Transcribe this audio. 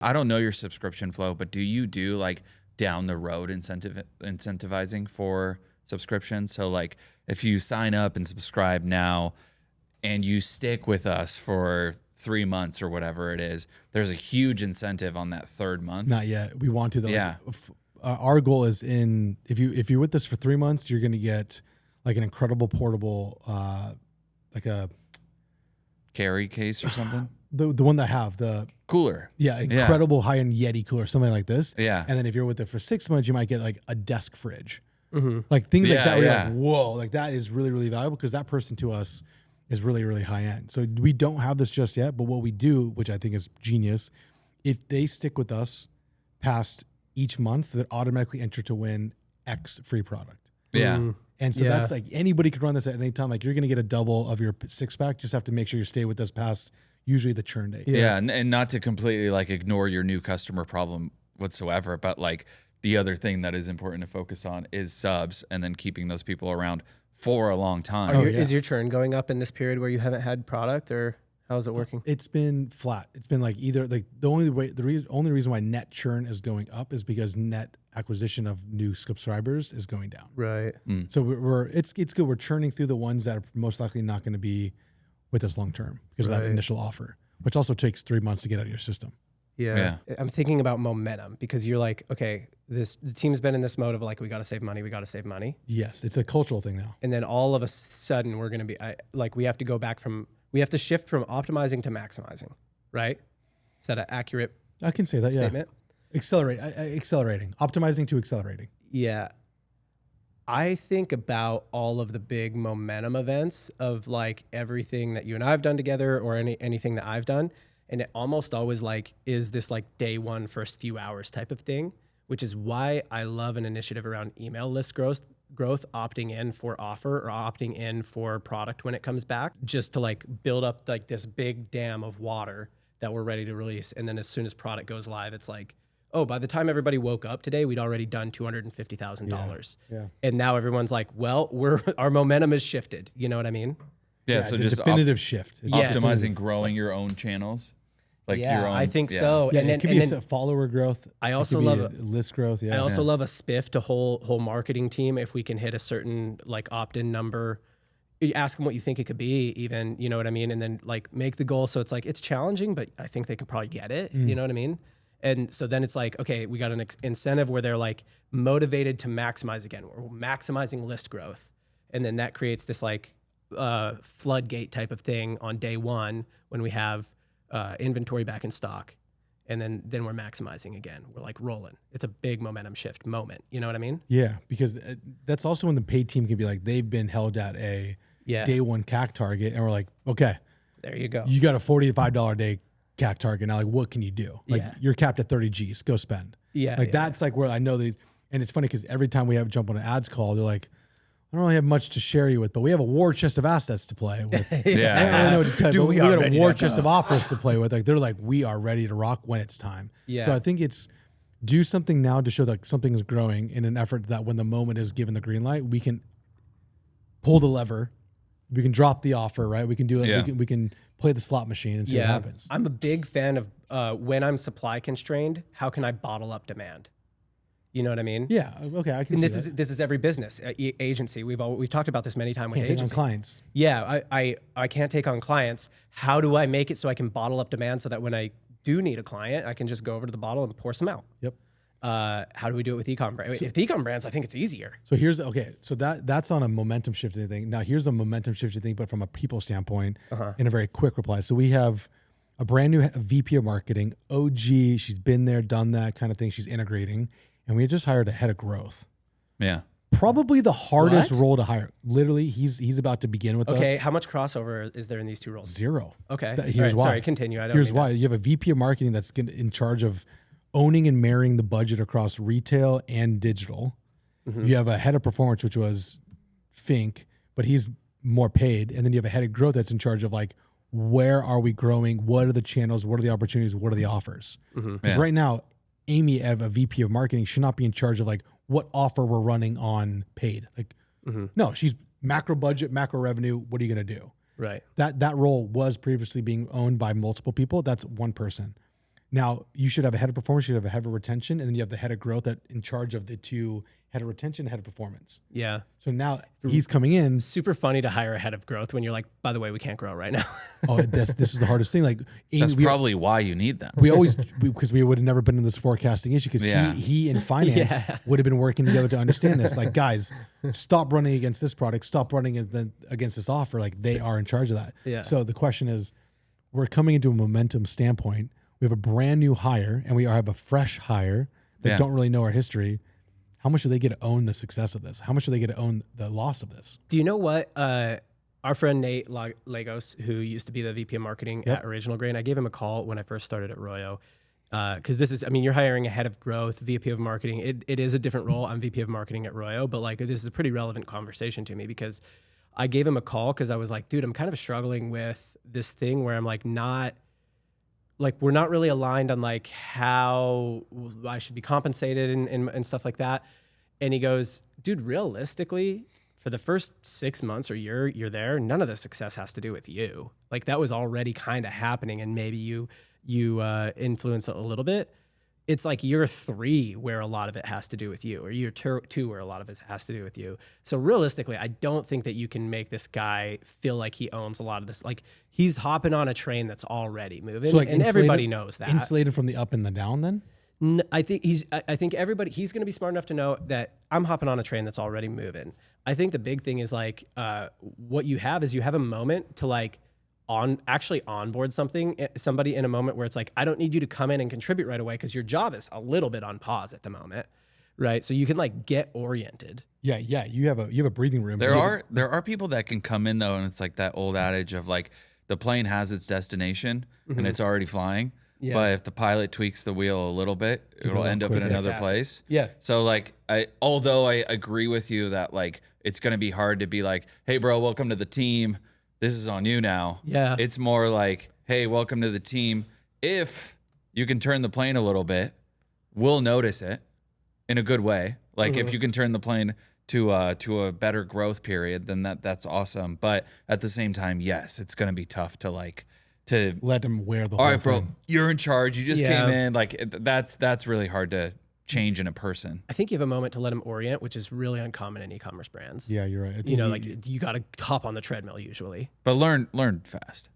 I don't know your subscription flow, but do you do like down the road incentivizing for subscriptions? So like if you sign up and subscribe now and you stick with us for 3 months or whatever it is, there's a huge incentive on that third month. Not yet. We want to though. Yeah. Our goal is if you're with us for 3 months, you're going to get like an incredible portable, like a carry case or something. The one that I have, the cooler. Yeah, incredible high-end Yeti cooler, something like this. Yeah. And then if you're with it for 6 months, you might get like a desk fridge. Like things like that where you're like, whoa, like that is really, really valuable because that person to us is really, really high-end. So we don't have this just yet, but what we do, which I think is genius, if they stick with us past each month, they're automatically enter to win X free product. Yeah. And so that's like anybody could run this at any time. Like you're going to get a double of your 6-pack. Just have to make sure you stay with us past usually the churn date. Yeah. And not to completely like ignore your new customer problem whatsoever, but like the other thing that is important to focus on is subs and then keeping those people around for a long time. Is your churn going up in this period where you haven't had product, or how's it working? It's been flat. It's been like either like the only reason why net churn is going up is because net acquisition of new subscribers is going down. Right. So it's good. We're churning through the ones that are most likely not going to be with us long term because of that initial offer, which also takes 3 months to get out of your system. Yeah. I'm thinking about momentum because you're like, okay, the team's been in this mode of like, we got to save money. We got to save money. Yes. It's a cultural thing now. And then all of a sudden we're going to be like, we have to go back we have to shift from optimizing to maximizing, right? Is that an accurate I can say that, statement? Accelerating, optimizing to accelerating. Yeah. I think about all of the big momentum events of like everything that you and I have done together or anything that I've done. And it almost always like is this like day one, first few hours type of thing, which is why I love an initiative around email list growth, opting in for offer or opting in for product when it comes back, just to like build up like this big dam of water that we're ready to release. And then as soon as product goes live, it's like, oh, by the time everybody woke up today, we'd already done $250,000. Yeah. And now everyone's like, well, our momentum has shifted. You know what I mean? Yeah. So just definitive shift. Optimizing, growing your own channels. Like your own, I think so. Yeah, and then it could be a follower growth. I also love list growth. Yeah. I also love a spiff to whole marketing team. If we can hit a certain like opt-in number, you ask them what you think it could be, even, you know what I mean? And then like make the goal. So it's like, it's challenging, but I think they could probably get it. You know what I mean? And so then it's like, okay, we got an incentive where they're like motivated to maximize again. We're maximizing list growth. And then that creates this like floodgate type of thing on day one when we have inventory back in stock, and then we're maximizing again. We're like rolling. It's a big momentum shift moment. You know what I mean? Yeah, because that's also when the paid team can be like, they've been held at a day one CAC target, and we're like, okay, there you go. You got a $45 a day CAC target. Now, like, what can you do? Like, you're capped at 30 G's. Go spend. That's like where I know and it's funny because every time we have jump on an ads call, they're like, I don't really have much to share you with, but we have a war chest of assets to play with. I don't really know what to tell you, but we got a war chest of offers to play with. Like they're like, we are ready to rock when it's time. Yeah. So I think it's do something now to show that something is growing in an effort that when the moment is given the green light, we can pull the lever, we can drop the offer, right? We can do it. Yeah. We can play the slot machine and see what happens. I'm a big fan of when I'm supply constrained, how can I bottle up demand? You know what I mean? Yeah. Okay. I can. And see this is every business agency. We've talked about this many times with agencies. Can't take on clients. Yeah. I can't take on clients. How do I make it so I can bottle up demand so that when I do need a client, I can just go over to the bottle and pour some out? Yep. How do we do it with e-com brands? With e-com brands, I think it's easier. So so that's on a momentum shifting thing. Now here's a momentum shifting thing, but from a people standpoint, in a very quick reply. So we have a brand new VP of marketing, OG. She's been there, done that kind of thing. She's integrating. And we just hired a head of growth. Yeah. Probably the hardest role to hire. Literally, he's about to begin with us. Okay, how much crossover is there in these two roles? 0. Okay. Here's why. Sorry, continue. Here's why. You have a VP of marketing that's in charge of owning and marrying the budget across retail and digital. Mm-hmm. You have a head of performance, which was Fink, but he's more paid. And then you have a head of growth that's in charge of like, where are we growing? What are the channels? What are the opportunities? What are the offers? Because right now, Amy, as a VP of marketing, should not be in charge of like what offer we're running on paid. Like, no, she's macro budget, macro revenue. What are you going to do? Right. That role was previously being owned by multiple people. That's one person. Now you should have a head of performance, you should have a head of retention, and then you have the head of growth that in charge of the two, head of retention, head of performance. Yeah. So now he's coming in. Super funny to hire a head of growth when you're like, by the way, we can't grow right now. This is the hardest thing. Like that's probably why you need them. Because we would have never been in this forecasting issue because he in finance would have been working together to understand this. Like, guys, stop running against this product, stop running against this offer. Like, they are in charge of that. Yeah. So the question is, we're coming into a momentum standpoint. We have a brand new hire and we have a fresh hire that don't really know our history. How much do they get to own the success of this? How much do they get to own the loss of this? Do you know what? Our friend Nate Lagos, who used to be the VP of marketing at Original Grain, I gave him a call when I first started at Royo. Because this is, I mean, you're hiring a head of growth, VP of marketing. It is a different role. I'm VP of marketing at Royo, but like this is a pretty relevant conversation to me because I gave him a call because I was like, dude, I'm kind of struggling with this thing where I'm like we're not really aligned on like how I should be compensated and stuff like that. And he goes, dude, realistically, for the first 6 months or year you're there, none of the success has to do with you. Like that was already kind of happening and maybe you influence it a little bit. It's like year 3 where a lot of it has to do with you, or year 2 where a lot of it has to do with you. So realistically, I don't think that you can make this guy feel like he owns a lot of this. Like he's hopping on a train that's already moving, so like and everybody knows that. Insulated from the up and the down then? I think he's going to be smart enough to know that I'm hopping on a train that's already moving. I think the big thing is like what you have is you have a moment to like actually onboard somebody in a moment where it's like, I don't need you to come in and contribute right away because your job is a little bit on pause at the moment, right? So you can like get oriented. Yeah. You have a breathing room. There are people that can come in though, and it's like that old adage of like the plane has its destination and it's already flying. Yeah. But if the pilot tweaks the wheel a little bit, it'll end up in another place. Yeah. So like although I agree with you that like it's gonna be hard to be like, hey bro, welcome to the team. This is on you now. Yeah. It's more like, hey, welcome to the team. If you can turn the plane a little bit, we'll notice it in a good way. Like if you can turn the plane to a better growth period, then that's awesome. But at the same time, yes, it's going to be tough to let them wear the all whole right, bro, thing. you're in charge. You just came in. Like that's really hard to change in a person. I think you have a moment to let them orient, which is really uncommon in e-commerce brands. Yeah, you're right. Like you got to hop on the treadmill usually. But learn fast.